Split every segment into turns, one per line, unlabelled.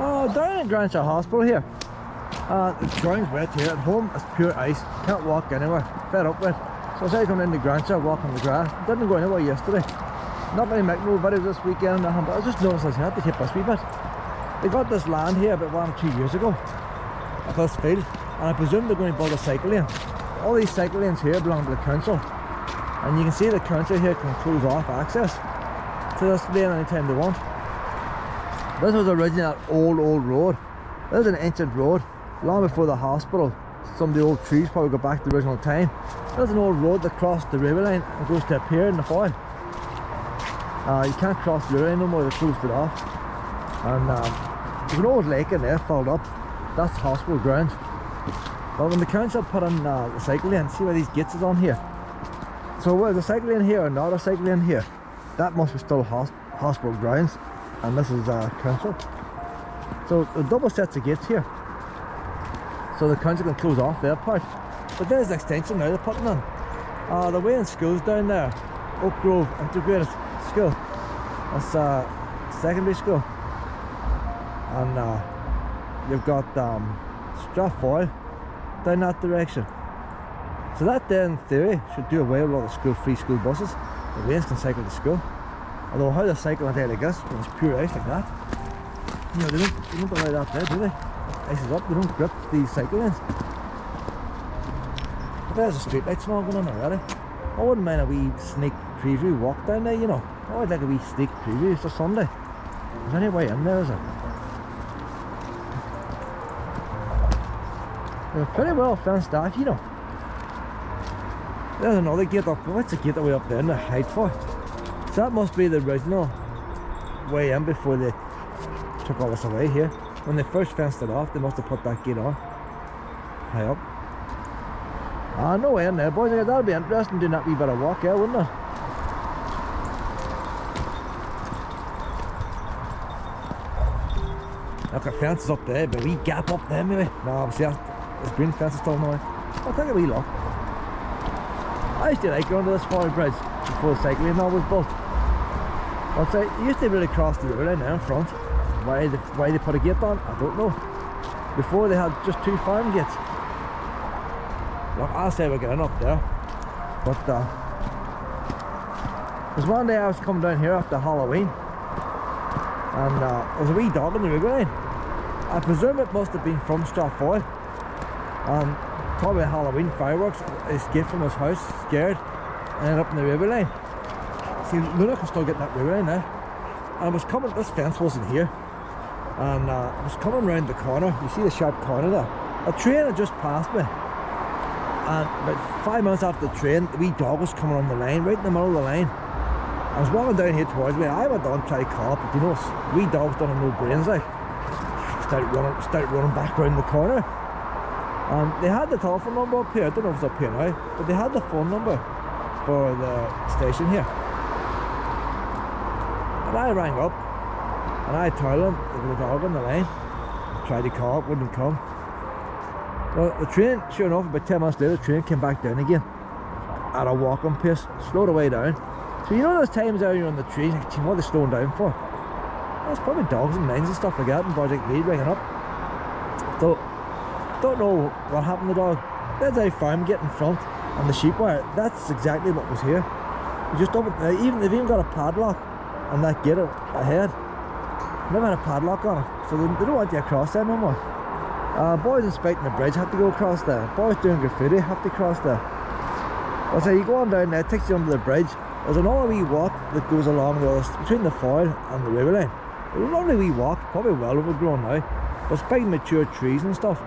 Down at Gransha Hospital here. The ground's wet here. At home it's pure ice. Can't walk anywhere. Fed up with. So I said coming into Gransha, walking the grass. Didn't go anywhere yesterday. Not many making videos this weekend, but I just noticed I had to hit this wee bit. They got this land here about 1 or 2 years ago at this field, and I presume they're going to build a cycle lane. All these cycle lanes here belong to the council, and you can see the council here can close off access to this lane anytime they want. This was originally an old road. This is an ancient road, long before the hospital. Some of the old trees probably go back to the original time. There's an old road that crossed the river line and goes to up here in the Foyle. You can't cross the river line no more, they closed it off. And there's an old lake in there filled up. That's hospital ground. But when the council put in the cycle lane, see where these gates is on here. So whether the cycle lane here or not a cycle lane here, that must be still hospital grounds. And this is council. So the double sets of gates here. So the council can close off their part. But there's the extension now they're putting in. The way in schools down there, Oak Grove Integrated School. That's secondary school. And you've got Strathfoyle down that direction. So that there in theory should do away with all the free school buses. The Waynes can cycle to school. Although how they cycle a day like this when it's pure ice like that, you know, they don't allow that there, do they? Ice is up, they don't grip these cycle lanes. But there's a street lights and all going on already. I wouldn't mind a wee sneak preview walk down there, you know. I would like a wee sneak preview. It's a Sunday. There's any way in there, is there? They're pretty well fenced off, you know. There's another gate up. What's the gate way up there in the height for? So that must be the original way in before they took all this away here. When they first fenced it off, they must have put that gate on. High up. No way in there, boys. That'll be interesting doing that wee bit of walk here, wouldn't it? Look, the fence is up there, but a wee gap up there maybe. No, see, this green fence is still annoying. I'll take a wee look. I used to like going to this Foyle bridge before the cycle lane was built. I'd say you used to really cross the river line there in front. Why they put a gate on, I don't know. Before they had just 2 farm gates. Look, I'll say we're getting up there. But there's one day I was coming down here after Halloween, and there was a wee dog in the river line. I presume it must have been from Strathfoyle. Probably Halloween fireworks. He escaped from his house, scared, and ended up in the river line. See, Luna can still get that river line now. And I was coming, this fence wasn't here. And I was coming round the corner. You see the sharp corner there? A train had just passed me. And about 5 minutes after the train, the wee dog was coming on the line, right in the middle of the line. I was walking down here towards me. I went on to try to call up, but you know, wee dogs don't have no brains like. Started running back round the corner. They had the telephone number up here. I don't know if it's up here now, but they had the phone number for the station here. And I rang up and I told them there was a dog on the line. Tried to call it, wouldn't come. Well, the train, sure enough, about 10 minutes later, the train came back down again at a walking pace, slowed away down. So you know those times out you're on the train, like, what are they slowing down for? Well, it's probably dogs and lines and stuff like that, and Project Lead ringing up. So, don't know what happened to the dog. There's a farm gate in front and the sheep wire. That's exactly what was here. You just open, they've even got a padlock on that gate ahead. Never had a padlock on it, so they don't want you across there no more. Boys inspecting the bridge have to go across there. Boys doing graffiti have to cross there. I'll say you go on down there, it takes you under the bridge. There's another wee walk that goes along between the Foyle and the river line. It's a lovely wee walk, probably well overgrown now, but it's big mature trees and stuff.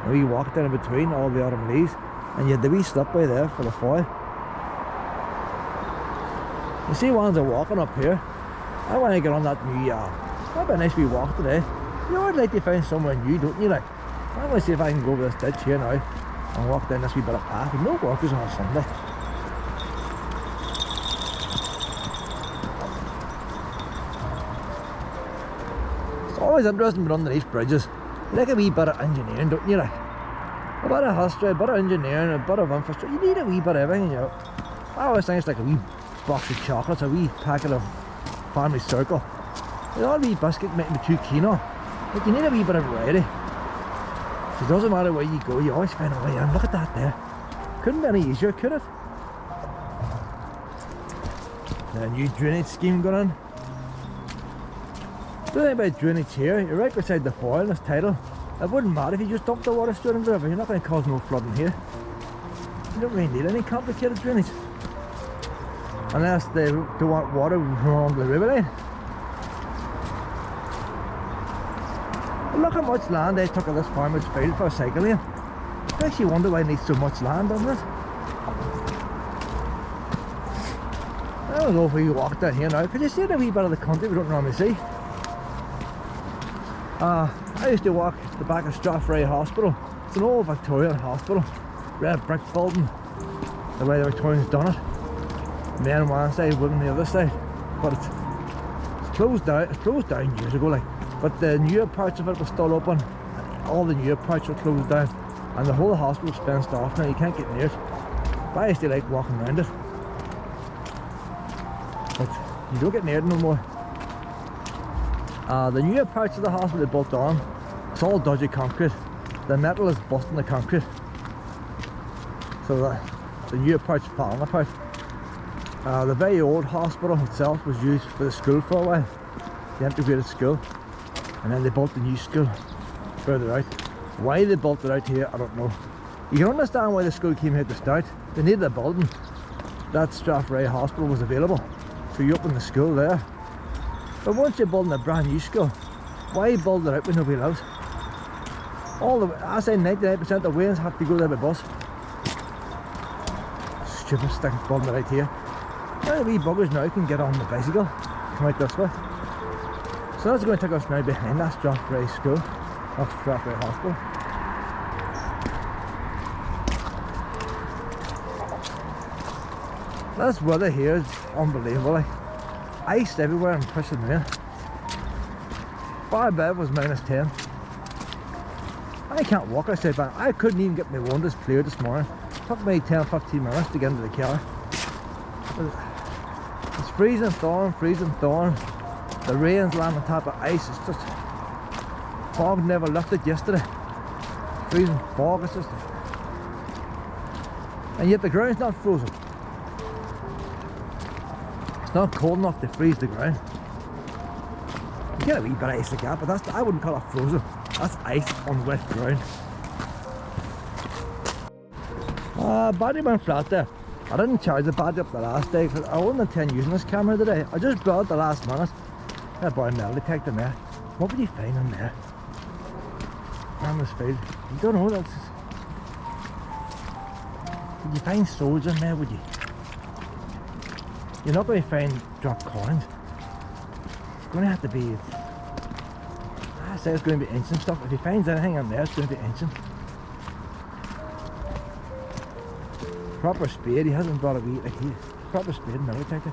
A wee walk down in between all the autumn leaves, and you had the wee slipway there for the Foyle. You see ones are walking up here. I want to get on that new that'd be a nice wee walk today. You always like to find somewhere new, don't you? Like, I'm going to see if I can go over this ditch here now and walk down this wee bit of path. With no workers on a Sunday. It's always interesting being under these bridges. You like a wee bit of engineering, don't you? Like, a bit of history, a bit of engineering, a bit of infrastructure. You need a wee bit of everything, you know. I always think it's like a wee box of chocolates, a wee packet of family circle. You know, a wee biscuit might be too keen on. Like, you need a wee bit of variety. It doesn't matter where you go, you always find a way in. Look at that there. Couldn't be any easier, could it? The new drainage scheme going on. The thing about drainage here, you're right beside the Foyle, this tidal. It wouldn't matter if you just dumped the water straight into the river. You're not going to cause no flooding here. You don't really need any complicated drainage. Unless they want water from the riverline. Look how much land they took of this farmer's field for a cycle lane. It makes you wonder why it needs so much land, doesn't it? I don't know if we walk down here now. Could you see a wee bit of the country we don't normally see? I used to walk the back of Strathfoyle Hospital. It's an old Victorian hospital. Red brick building. The way the Victorians done it. Men on one side, women on the other side. But it's closed down. It closed down years ago, like. But the newer parts of it were still open. All the newer parts are closed down. And the whole hospital's fenced off now. You can't get near it. But I used to like walking around it. But you don't get near it no more. The newer parts of the hospital they built on, it's all dodgy concrete. The metal is busting the concrete. So the newer parts are falling apart. The very old hospital itself was used for the school for a while. The integrated school. And then they built the new school further out. Why they built it out here, I don't know. You can understand why the school came here to start. They needed a building. That Strathfoyle Hospital was available. So you open the school there. But once you're building a brand new school, why build it out with nobody else? I say 99% of Waynes have to go there by bus. Stupid stick building it out here. Now the wee buggers now can get on the bicycle, come out this way. So that's going to take us now behind that Strathfoyle school, that Strathfoyle Hospital. This weather here is unbelievable. Like, ice everywhere and pushing rain. Bar bed was -10. I can't walk outside, but I couldn't even get my windows clear this morning. It took me 10-15 minutes to get into the car. It's freezing thawing, freezing thawing. The rain's landing on top of ice. It's just fog never lifted yesterday. Freezing fog, it's just, and yet the ground's not frozen. It's not cold enough to freeze the ground. You get a wee bit of ice like that, but I wouldn't call it frozen. That's ice on wet ground. Battery went flat there. I didn't charge the battery up the last day because I wasn't intending using this camera today. I just brought it the last minute. I bought a metal detector there. What would you find in there? Farmer's field. You don't know. Would you find swords in there, would you? You're not going to find dropped coins. It's going to have to be, I say it's going to be ancient stuff. If he finds anything in there, it's going to be ancient. Proper spade, he hasn't brought a wee, like proper spade and metal detector.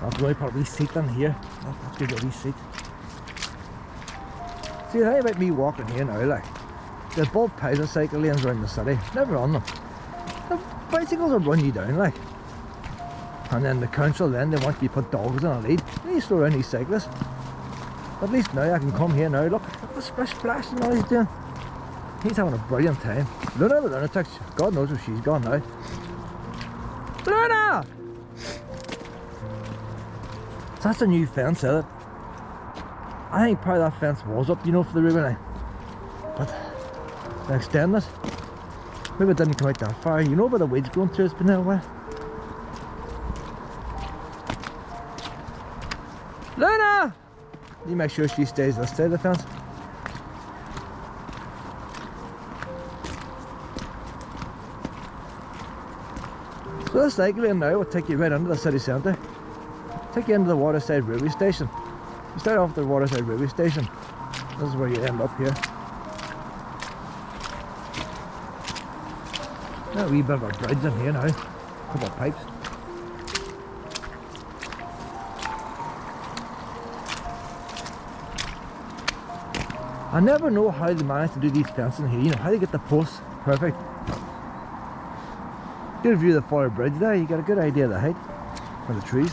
I'll probably put a wee seat in here. That's going to be a wee seat. See, the thing about me walking here now, like, there's both piles of cycle lanes around the city. Never on them. The bicycles will run you down, like. And then the council, then they want you to put dogs in a lead. They need to slow down these cyclists. At least now I can come here now. Look at the splish splash and all he's doing. He's having a brilliant time. Luna the lunatic, God knows where she's gone now. Luna! So that's a new fence, isn't it? I think part of that fence was up, you know, for the river line. But they extended it. Maybe it didn't come out that far. You know where the weeds growing through, it's been there a while. Luna! You make sure she stays this side of the fence. So this cycle lane now will take you right into the city centre. Take you into the Waterside Railway Station. You start off at the Waterside Railway Station. This is where you end up here. Got a wee bit of a bridge in here now. A couple of pipes. I never know how they manage to do these fencing here, you know, how they get the posts perfect. Good view of the Foyle Bridge there, you get a good idea of the height. for the trees.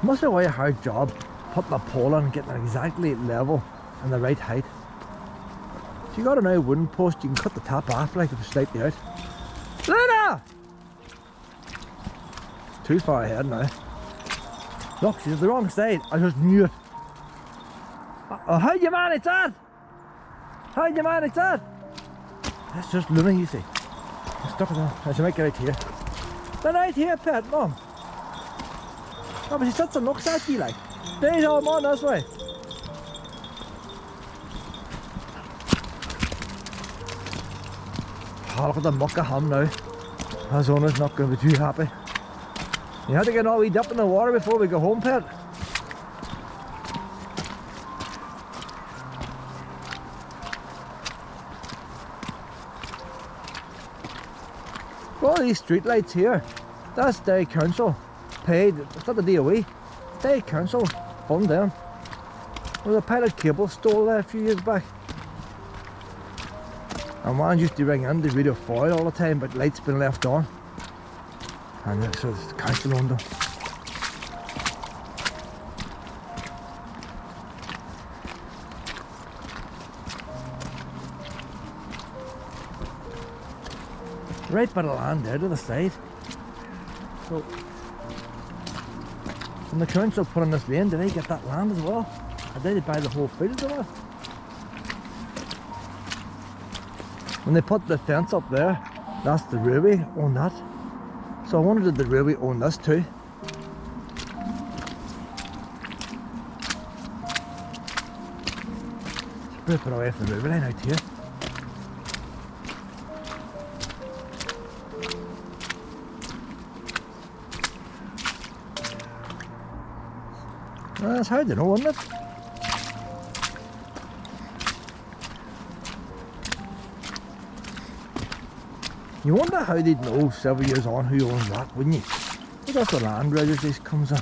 Must be a very hard job putting a pole on and getting it exactly level and the right height. So you got an old wooden post, you can cut the top off like if it's slightly out. Luna! Too far ahead now. Look, she's at the wrong side. I just knew it. Oh, how do you manage that? How do you manage that? That's just Luna, you see. I'm stuck in that. I should make it out here. Then out here, pet, mum. Oh, but she sits and looks at you like. There's all on this way. Oh, look at the muck of him now. His owner's not going to be too happy. You have to get all weed up in the water before we go home, pet. All these street lights here, that's Day Council paid. It's not the DOE. Day Council fund them. There was a pile of cable stole there a few years back. And one used to ring in the radio Foyle all the time, but lights been left on. And so it's the council owned them. Right by the land there to the side. So when the council put in this lane, did they get that land as well? Or did they buy the whole field of it? When they put the fence up there, that's the railway owned that. So I wonder, did the railway own this too? Better put away from the railway line out here. Well, that's hard to know, isn't it? You wonder how they'd know several years on who owns what, wouldn't you? Look at the land registry comes in.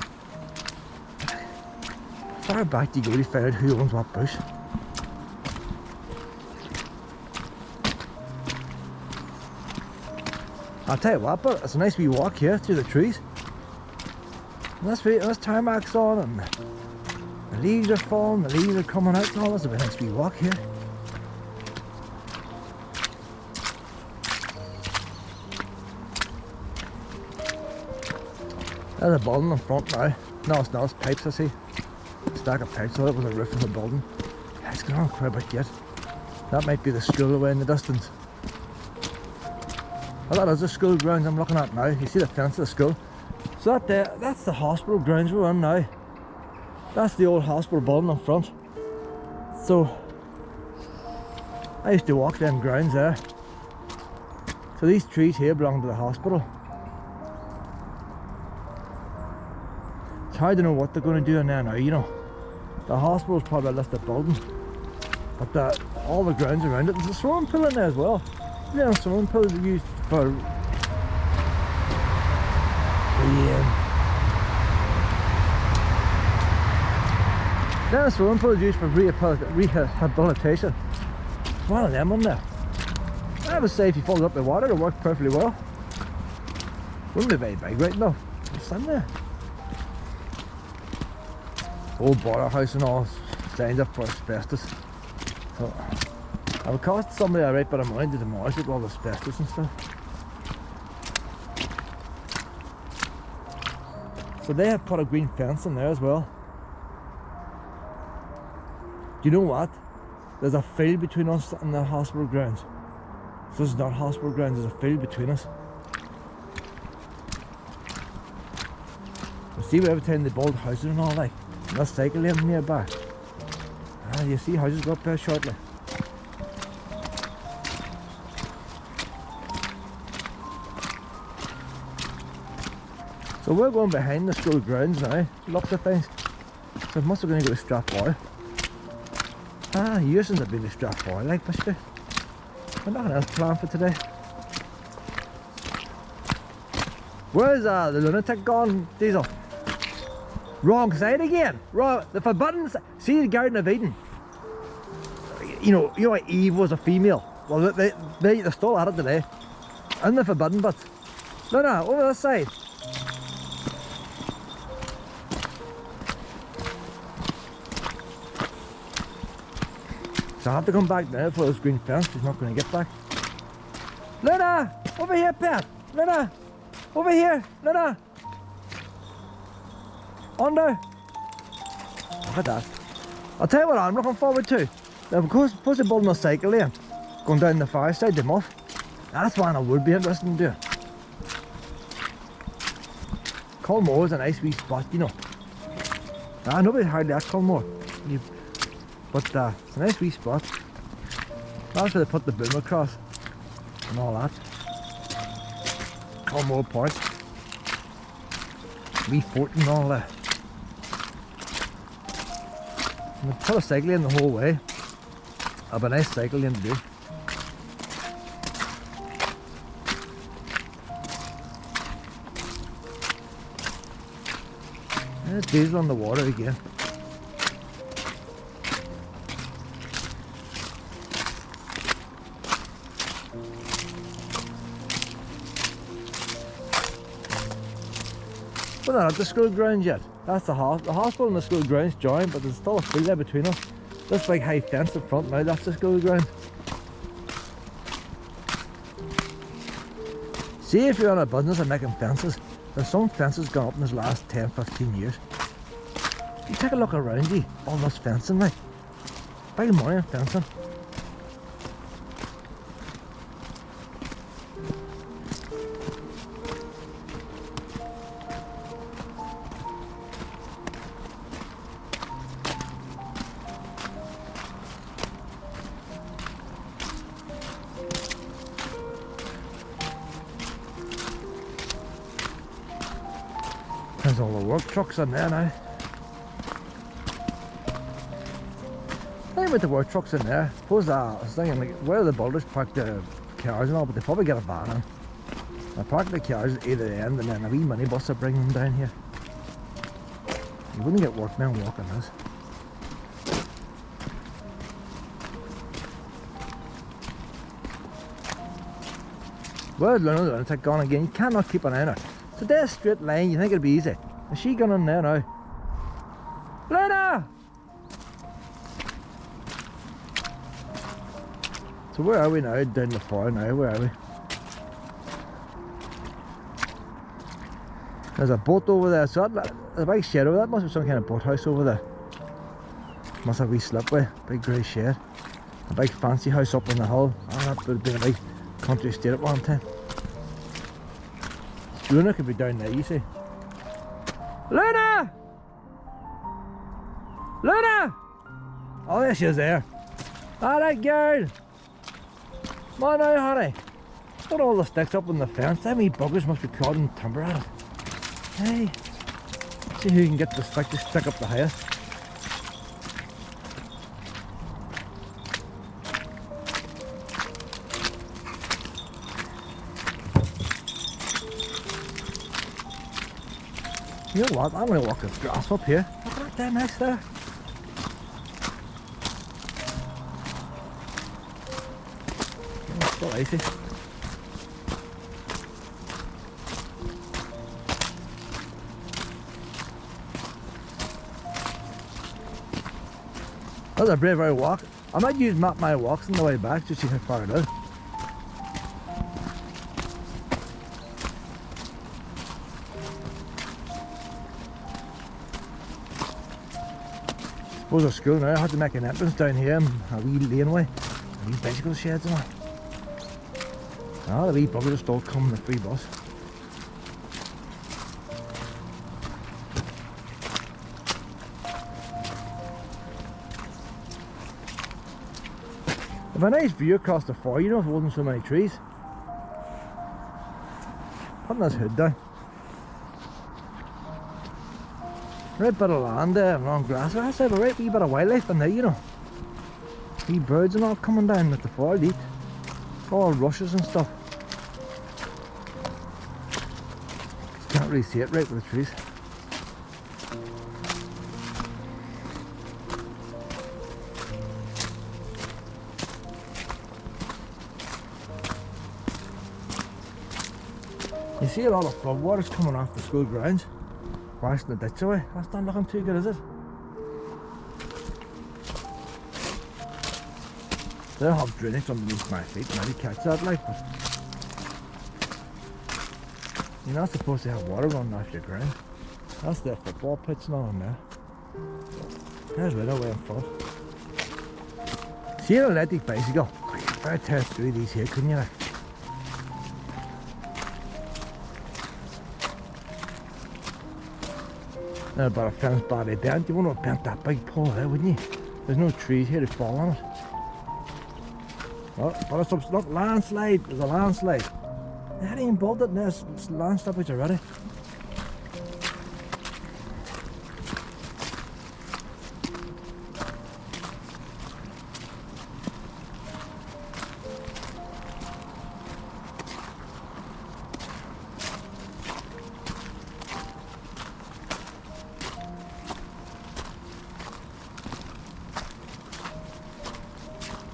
Far back do you go to find out who owns what bush? I'll tell you what, but it's a nice wee walk here through the trees. And this tarmac's on and the leaves are falling, the leaves are coming out and all. That's a nice wee walk here. There's a building in front now. No, it's not, it's pipes I see. A stack of pipes, so that was a roof of the building. Yeah, it's going on quite a bit yet. That might be the school away in the distance. Well, that is the school grounds I'm looking at now. You see the fence of the school? So that there, that's the hospital grounds we're in now. That's the old hospital building in front. So, I used to walk them grounds there. So these trees here belong to the hospital. It's hard to know what they're going to do in there now, you know. The hospital's probably a listed building, but all the grounds around it, there's a swimming pool in there as well. Yeah, the swimming pool is used for the swimming pool is used for rehabilitation. There's one of them in there. I would say if you followed up the water, it'll work perfectly well. Wouldn't be very big right now. It's in there. Old border house and all signed up for asbestos. So I would cost somebody a right bit of money to demolish it with all the asbestos and stuff. So they have put a green fence in there as well. Do you know what? There's a field between us and the hospital grounds. So this is not hospital grounds, there's a field between us. You see where every time they build houses and all like, and that's cycle lane nearby. Ah, you see houses go up there shortly. So we're going behind the school grounds now, lots of things. So it must have been going to go to Strathfoyle. Ah, years since I've been to Strathfoyle, like basically. I've nothing else planned for today. Where's the lunatic gone, Diesel? Wrong side again. Wrong. The forbidden side. See the Garden of Eden. You know like Eve was a female. Well, they're still at it today. And the forbidden bit. No, over this side. So I have to come back now for this green fence. She's not going to get back. Luna! Over here, pet! Luna! Over here! Luna! Under! Look at that. I'll tell you what I'm looking forward to. They're supposed to build a cycle lane going down the far side, the muff. That's one I would be interested in doing. Culmore is a nice wee spot, you know. Nobody hardly at Culmore. But it's a nice wee spot. That's where they put the boom across and all that. Culmore Park. Wee fort and all that. And they put a cycle lane the whole way. It'll be a nice cycle lane to do. There's diesel on the water again. We're not at the school grounds yet. That's the hospital and the school grounds join, but there's still a field there between us. This big high fence in front now, that's the school ground. See, if you're on a business of making fences, there's some fences gone up in the last 10-15 years. You take a look around you, all this fencing, like big money in fencing. There's all the work trucks in there now. I think with the work trucks in there, suppose I was thinking, like, where are the builders park the cars and all, but they probably get a van in. They park the cars at either end and then a wee minibus will bring them down here. You wouldn't get workmen walking this. Where's Luna the lunatic gone again? You cannot keep an eye on her. It's a dead straight line, you think it'd be easy. Is she gone in there now? Luna! So where are we now? Down the far now, where are we? There's a boat over there, so there's a big shed over there. That must be some kind of boathouse over there. Must have a wee slipway, big grey shed. A big fancy house up on the hill. Oh, that would have been a big country estate at one time. Luna could be down there, you see. Luna! Luna! Oh, there she is there. Alright, girl. Come on now, honey. Got all the sticks up on the fence. Them wee buggers must be prodding timber at it. Hey. See who can get the stick to stick up the highest. You know what? I'm going to walk this grass up here. Look at that next there. It's still icy. That's a brave old walk. I might use map my walks on the way back just to see how far it is. Suppose our school now, I had to make an entrance down here and a wee laneway, a wee bicycle sheds and all. Ah, the wee buggers still coming the free bus. They have a nice view across the Foyle, you know, if there wasn't so many trees. Putting this hood down. Right bit of land there, long grass. I said a right wee bit of wildlife in there, you know. Wee birds and all coming down with the Foyle to eat. All rushes and stuff. Can't really see it right with the trees. You see a lot of floodwaters coming off the school grounds, washing the ditch away. That's not looking too good, is it? They don't have drainage underneath my feet, maybe catch that like, but you're not supposed to have water running off your ground. That's their football pitch now on there. There's right away in front. See an electric bicycle? You could better test through these here, couldn't you? Like? Now about a fence badly bent. You wouldn't have bent that big pole there, wouldn't you? There's no trees here to fall on it. Oh, but it's up, look, landslide. There's a landslide. They hadn't even built it. There's land stoppage already.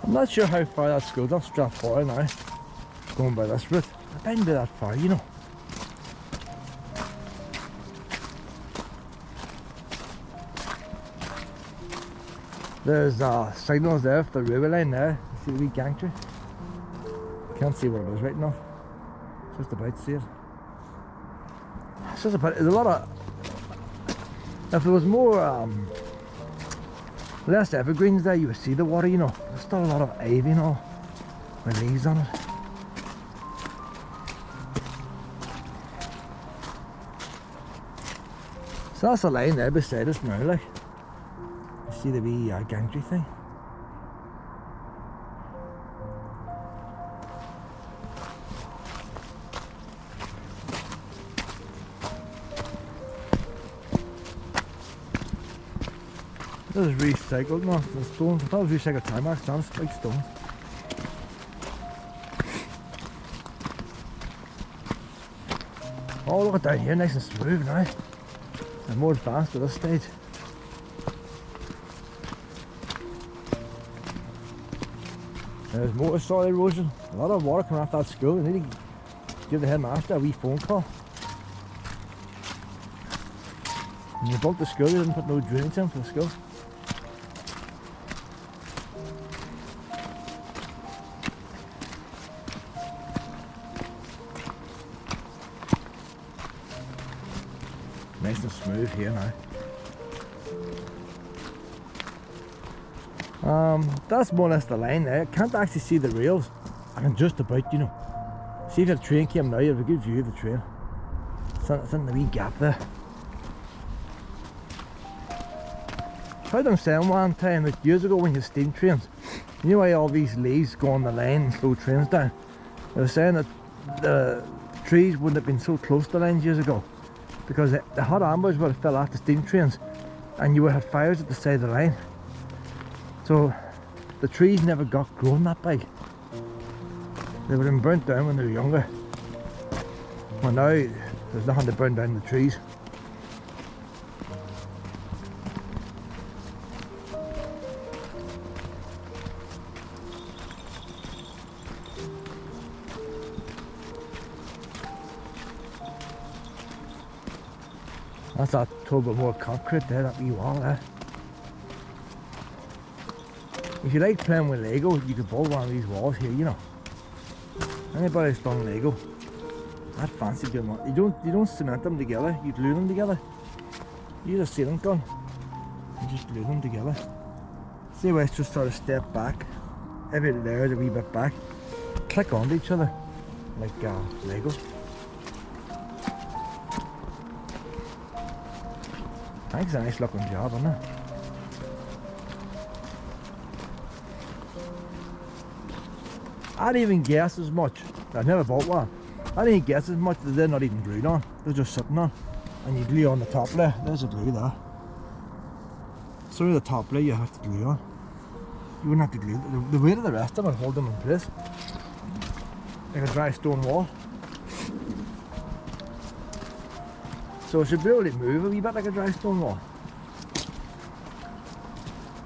I'm not sure how far that goes off Strathfoyle now, going by this route. I didn't be that far, you know. There's signals there for the railway line there. You see the wee gantry? Can't see what it is right now. Just about to see it. It's just about, there's a lot of, if there was more less evergreens there, you would see the water, you know. There's still a lot of ivy and all with leaves on it. So that's the line there beside us now, like. You see the wee gantry thing? This is recycled now, the stones. I thought it was recycled Timax, now it's like stones. Oh, look at down here, nice and smooth now. And more advanced at this stage. There's motor soil erosion. A lot of water coming off that school. We need to give the headmaster a wee phone call. When they built the school, they didn't put no drainage in for the school. Nice and smooth here now. That's more or less the line there. I can't actually see the rails. I can just about, you know. See if the train came now, you have a good view of the train. It's in the wee gap there. I heard them saying one time that years ago when you had steam trains, you know why all these leaves go on the line and slow trains down? They were saying that the trees wouldn't have been so close to the lines years ago, because the hot embers would have fell off the steam trains and you would have fires at the side of the line. So the trees never got grown that big. They would have been burnt down when they were younger. Well, now there's nothing to burn down the trees. That's that tub of more concrete there, that wee wall there. If you like playing with Lego, you could build one of these walls here, you know. Anybody who's done Lego, I'd fancy doing one. You don't cement them together, you glue them together. You use a sealant gun and just glue them together. See where it's just sort of step back, every layer is a wee bit back, click onto each other like Lego. I think it's a nice looking job, isn't it? I didn't even guess as much. I've never bought one. I didn't guess as much that they're not even glued on. They're just sitting on. And you glue on the top layer. There's a glue there. So the top layer you have to glue on. You wouldn't have to glue. The weight of the rest of them would hold them in place. Like a dry stone wall. So it should be able to move a wee bit like a dry stone wall.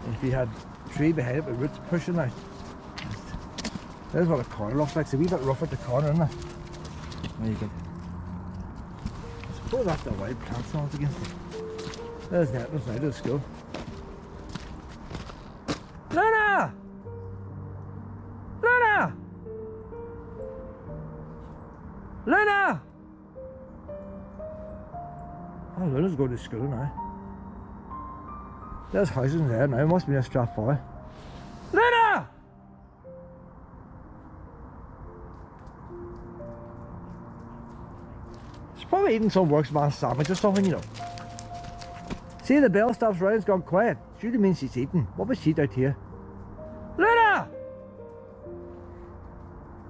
And if you had a tree behind it with roots pushing out. There's what a corner looks like. It's a wee bit rough at the corner, isn't it? There you go. I suppose that's the wild plants and all against it. There's the entrance now to the school. Luna! Oh, Luna's going to school now. There's houses in there now. It must be near Strathfoyle. Luna! She's probably eating some worksman sandwich or something, you know. See, the bell stops right, it's gone quiet. Surely means she's eating. What was she out here? Luna!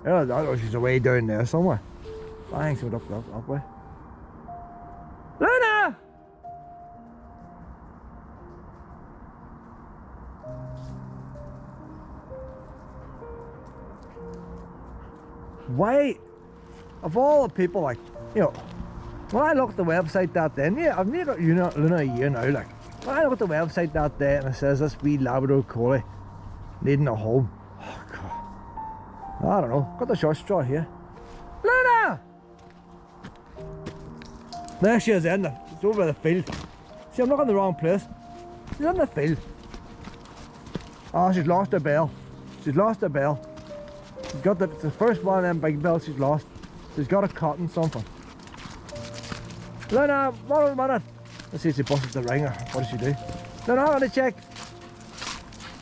Oh, I know she's away down there somewhere. I think she's up way. Luna! Why, of all the people, like, you know, when I look at the website that day, yeah, I've made Luna a year now, like, when I look at the website that day and it says this wee Labrador collie needing a home, oh God, I don't know, got the short straw here. Luna! There she is, it's over the field. See, I'm looking in the wrong place. She's in the field. Oh, she's lost her bell. She's lost her bell. She's got it's the first one of them big bells she's lost. She's got a cotton something. Luna, one minute. Let's see if she busts the ring or what does she do? Luna, I'm gonna check.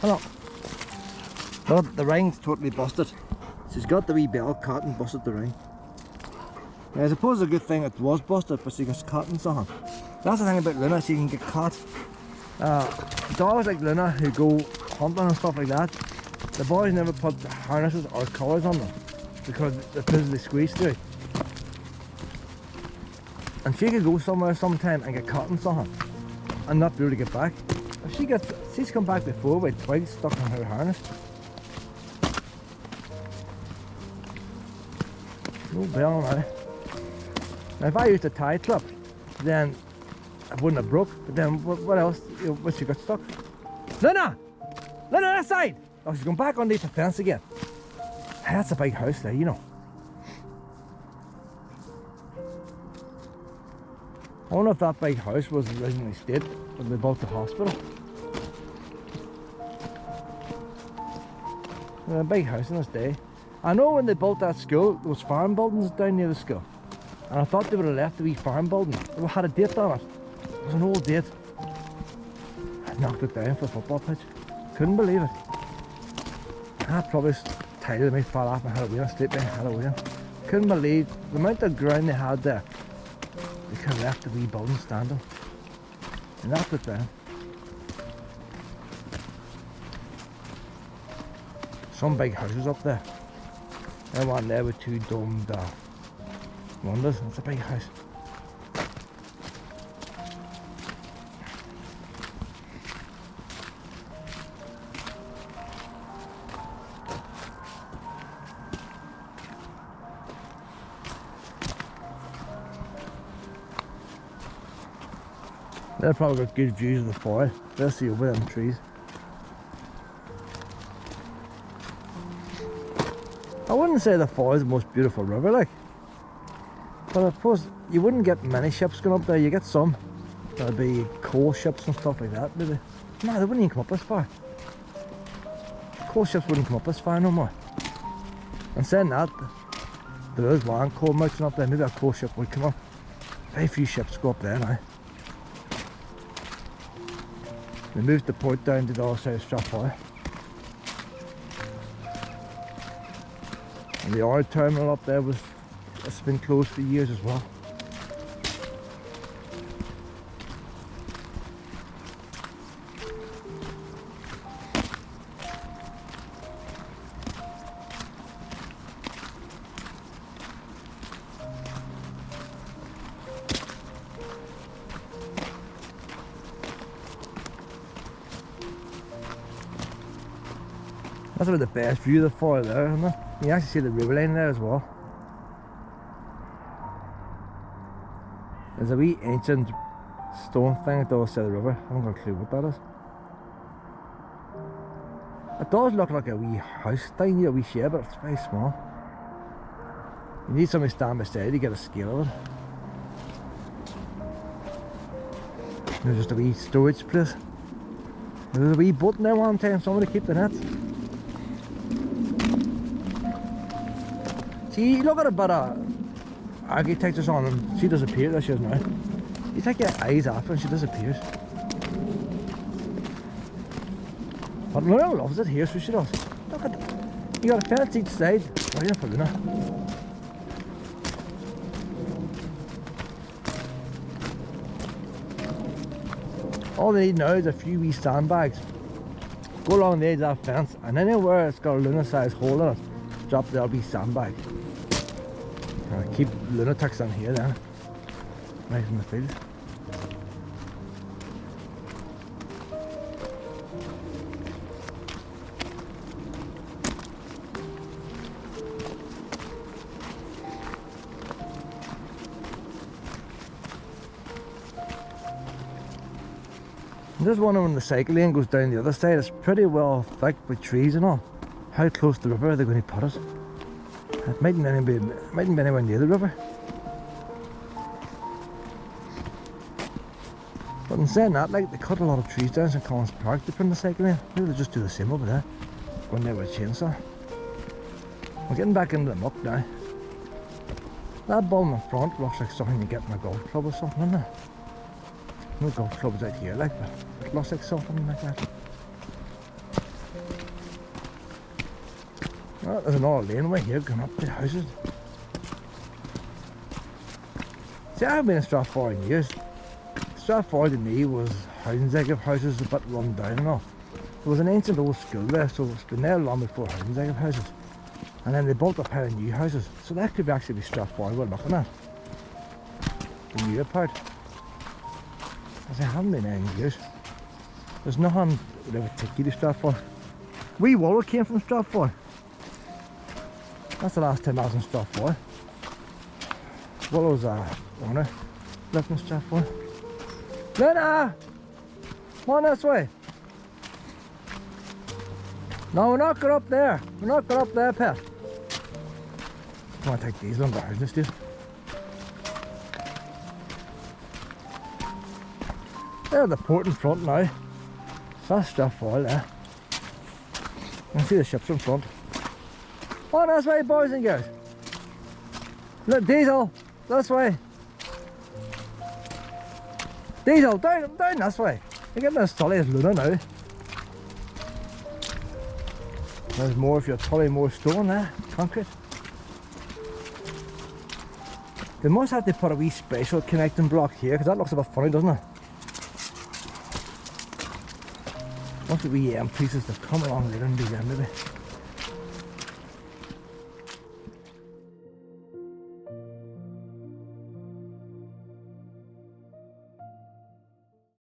Hold on. Look, the ring's totally busted. She's got the wee bell cotton, busted the ring. Yeah, I suppose it's a good thing it was busted, but she gets caught and something. That's the thing about Luna, she can get caught. Dogs like Luna who go hunting and stuff like that, the boys never put harnesses or collars on them because they're physically squeezed through. And she could go somewhere sometime and get caught in something and not be able to get back. If she's come back before with twigs stuck in her harness. No bell now. Now if I used a tie clip, then I wouldn't have broke, but then what else? You know, what she got stuck? Luna! Luna, that side! Oh, she's going back underneath the fence again. Hey, that's a big house there, you know. I wonder if that big house was originally stayed when they built the hospital. A big house in this day. I know when they built that school, there was farm buildings down near the school. And I thought they would have left the wee farm building. It had a date on it. It was an old date. I knocked it down for a football pitch. Couldn't believe it. I probably tired me, fell off my Halloween, sleeping Halloween. Couldn't believe the amount of ground they had there. They could have left the wee building standing. And knocked it down. Some big houses up there. That one there with two domed windows. It's a big house. They've probably got good views of the Foyle. They'll see over them trees. I wouldn't say the Foyle is the most beautiful river, like. But I suppose you wouldn't get many ships going up there. You get some. There'd be coal ships and stuff like that, maybe. No, they wouldn't even come up this far. Coal ships wouldn't come up this far no more. And saying that, there is one coal merchant up there. Maybe a coal ship would come up. Very few ships go up there now. They moved the port down to the other side of Strathfoyle. And the oil terminal up there it's been closed for years as well. That's about the best view of the Foyle there, isn't it? You can actually see the river line there as well. There's a wee ancient stone thing at the other side of the river. I haven't got a clue what that is. It does look like a wee house thing, a wee shed, but it's very small. You need somebody to stand beside to get a scale of it. There's just a wee storage place. There's a wee boat in there one time, somebody to keep the nets. See, look at a bit of architecture on them. She disappeared, there she is now. You take your eyes off her and she disappears. But Luna loves it here, so she does. Look at that. You got a fence each side. Waiting for Luna. All they need now is a few wee sandbags. Go along the edge of that fence, and anywhere it's got a Luna size hole in it, drop there'll be sandbag. Keep lunatics in here then. Nice in the field. I'm just wondering when the cycle lane goes down the other side, it's pretty well thick with trees and all. How close to the river are they going to put it? It mightn't be anywhere near the river. But in saying that, like, they cut a lot of trees down in St. Collins Park to put in the cycle lane. Maybe they'll just do the same over there. Go in there with a chainsaw. We're getting back into the muck now. That bum in front looks like something you get in a golf club or something, isn't it? No golf clubs out here like that. It looks like something like that. Oh, there's another laneway here going up to the houses. See, I haven't been in Strathfoyle in years. Strathfoyle to me was housing of houses, a bit run down and all. There was an ancient old school there, so it's been there long before housing of houses. And then they built up a pair of new houses. So that could actually be Strathfoyle we're looking at. The newer part. As I haven't been there in years. There's nothing that would ever take you to Strathfoyle. Wee Waller came from Strathfoyle. That's the last time I was in Strathfoyle. Waller's owner lived in Strathfoyle. Luna! Come on this way. No, we're not going up there. We're not going up there, pet. I want to take these on the house, dude. There's the port in front now. So that's Strathfoyle there. You can see the ships in front. On this way, boys and girls. Look, Diesel, this way. Diesel, down this way. You're getting as tully as Luna now. There's more if you're tully, more stone there, concrete. They must have to put a wee special connecting block here, because that looks a bit funny, doesn't it? Must be wee pieces that come along later and do that maybe.